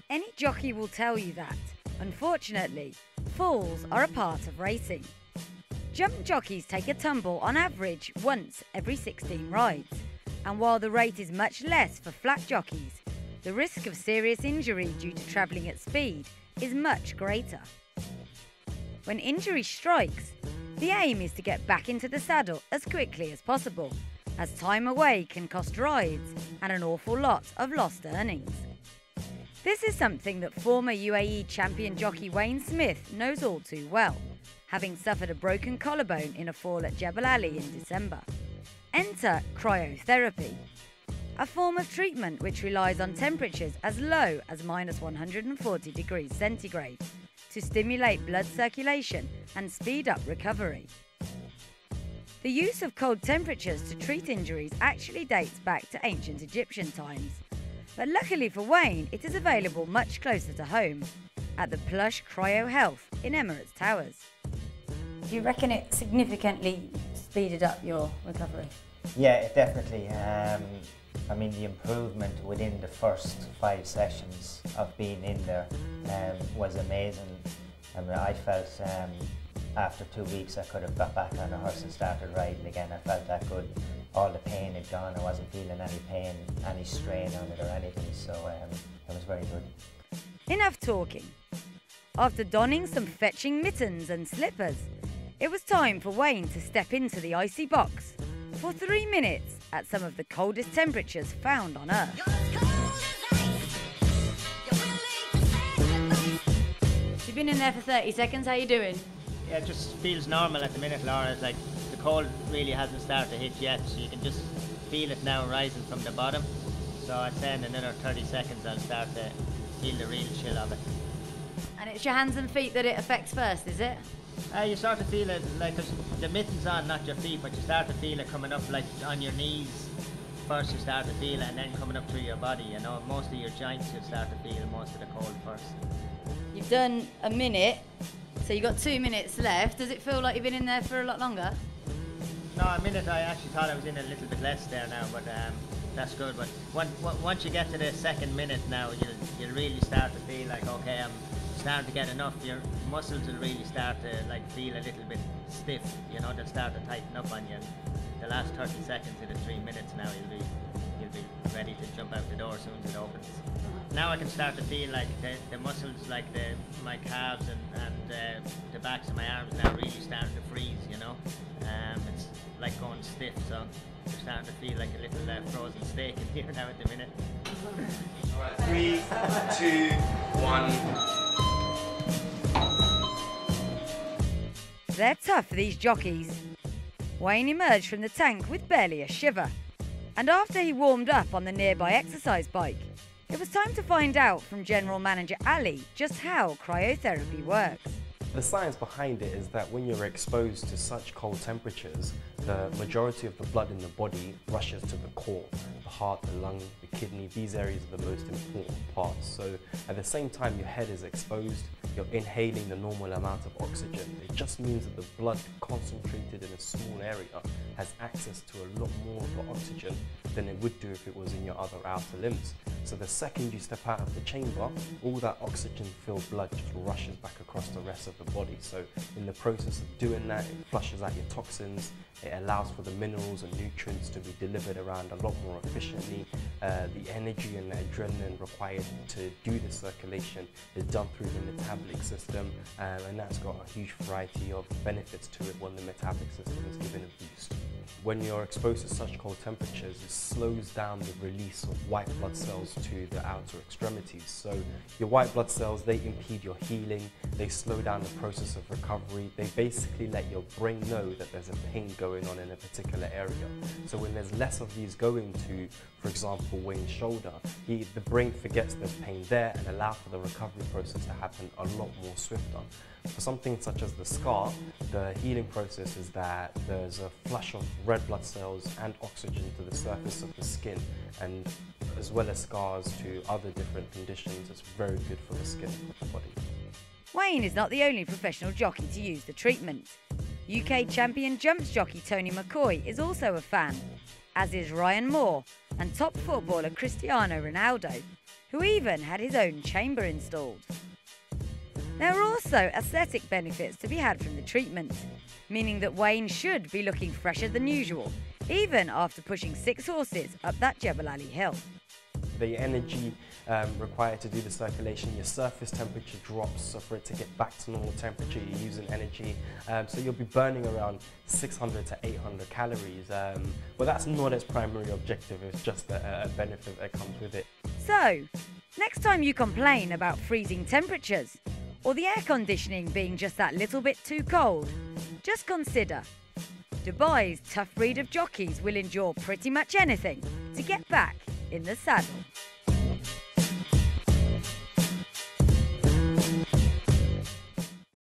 Any jockey will tell you that, unfortunately, falls are a part of racing. Jump jockeys take a tumble on average once every 16 rides, and while the rate is much less for flat jockeys, the risk of serious injury due to travelling at speed is much greater. When injury strikes, the aim is to get back into the saddle as quickly as possible, as time away can cost rides and an awful lot of lost earnings. This is something that former UAE champion jockey Wayne Smith knows all too well, having suffered a broken collarbone in a fall at Jebel Ali in December. Enter cryotherapy, a form of treatment which relies on temperatures as low as -140 degrees centigrade to stimulate blood circulation and speed up recovery. The use of cold temperatures to treat injuries actually dates back to ancient Egyptian times, but luckily for Wayne, it is available much closer to home, at the plush Cryo Health in Emirates Towers. Do you reckon it significantly speeded up your recovery? Yeah, it definitely. I mean, the improvement within the first 5 sessions of being in there was amazing. I mean, I felt after 2 weeks I could have got back on a horse and started riding again. I felt that good. All the pain had gone. I wasn't feeling any pain, any strain on it or anything, so it was very good. Enough talking. After donning some fetching mittens and slippers, it was time for Wayne to step into the icy box for 3 minutes at some of the coldest temperatures found on Earth. You've been in there for 30 seconds, how you doing? Yeah, it just feels normal at the minute, Laura. It's like the cold really hasn't started to hit yet, so you can just feel it now rising from the bottom. So I'd say in another 30 seconds I'll start to feel the real chill of it. And it's your hands and feet that it affects first, is it? You start to feel it, like there's the mittens on, not your feet, but you start to feel it coming up like on your knees. First you start to feel it and then coming up through your body, you know. Mostly your joints you'll start to feel most of the cold first. You've done a minute, so you've got 2 minutes left. Does it feel like you've been in there for a lot longer? No, a minute. I actually thought I was in a little bit less there now, but that's good. But once you get to the second minute now, you'll really start to feel like, okay, I'm starting to get enough. Your muscles will really start to like feel a little bit stiff, you know. They'll start to tighten up on you. And the last 30 seconds of the 3 minutes now, you'll be ready to jump out the door as soon as it opens. Now I can start to feel like the muscles, like my calves and the backs of my arms now really starting to freeze, you know. It's like going stiff, so you're starting to feel like a little frozen steak in here now at the minute. All right, 3, 2, 1. They're tough, these jockeys. Wayne emerged from the tank with barely a shiver, and after he warmed up on the nearby exercise bike, it was time to find out from General Manager Ali just how cryotherapy works. The science behind it is that when you're exposed to such cold temperatures, the majority of the blood in the body rushes to the core, the heart, the lung, the kidney. These areas are the most important parts. So at the same time your head is exposed, you're inhaling the normal amount of oxygen. It just means that the blood concentrated in a small area has access to a lot more of the oxygen than it would do if it was in your other outer limbs. So the second you step out of the chamber, all that oxygen-filled blood just rushes back across the rest of the body. So in the process of doing that, it flushes out your toxins, it allows for the minerals and nutrients to be delivered around a lot more efficiently. The energy and the adrenaline required to do the circulation is done through the metabolic system, and that's got a huge variety of benefits to it when the metabolic system is given a boost. When you're exposed to such cold temperatures, it slows down the release of white blood cells to the outer extremities. So your white blood cells, they impede your healing, they slow down the process of recovery, they basically let your brain know that there's a pain going on in a particular area. So when there's less of these going to, for example, Wayne's shoulder, the brain forgets there's pain there and allows for the recovery process to happen a lot more swifter. For something such as the scar, the healing process is that there's a flush of red blood cells and oxygen to the surface of the skin, and as well as scars to other different conditions. It's very good for the skin of the body. Wayne is not the only professional jockey to use the treatment. UK champion jumps jockey Tony McCoy is also a fan, as is Ryan Moore and top footballer Cristiano Ronaldo. who even had his own chamber installed. There are also aesthetic benefits to be had from the treatment, meaning that Wayne should be looking fresher than usual, even after pushing 6 horses up that Jebel Ali hill. The energy required to do the circulation, your surface temperature drops, so for it to get back to normal temperature you're using energy, so you'll be burning around 600 to 800 calories, but that's not its primary objective, it's just a benefit that comes with it. So, next time you complain about freezing temperatures, or the air conditioning being just that little bit too cold, just consider Dubai's tough breed of jockeys will endure pretty much anything to get back in the saddle.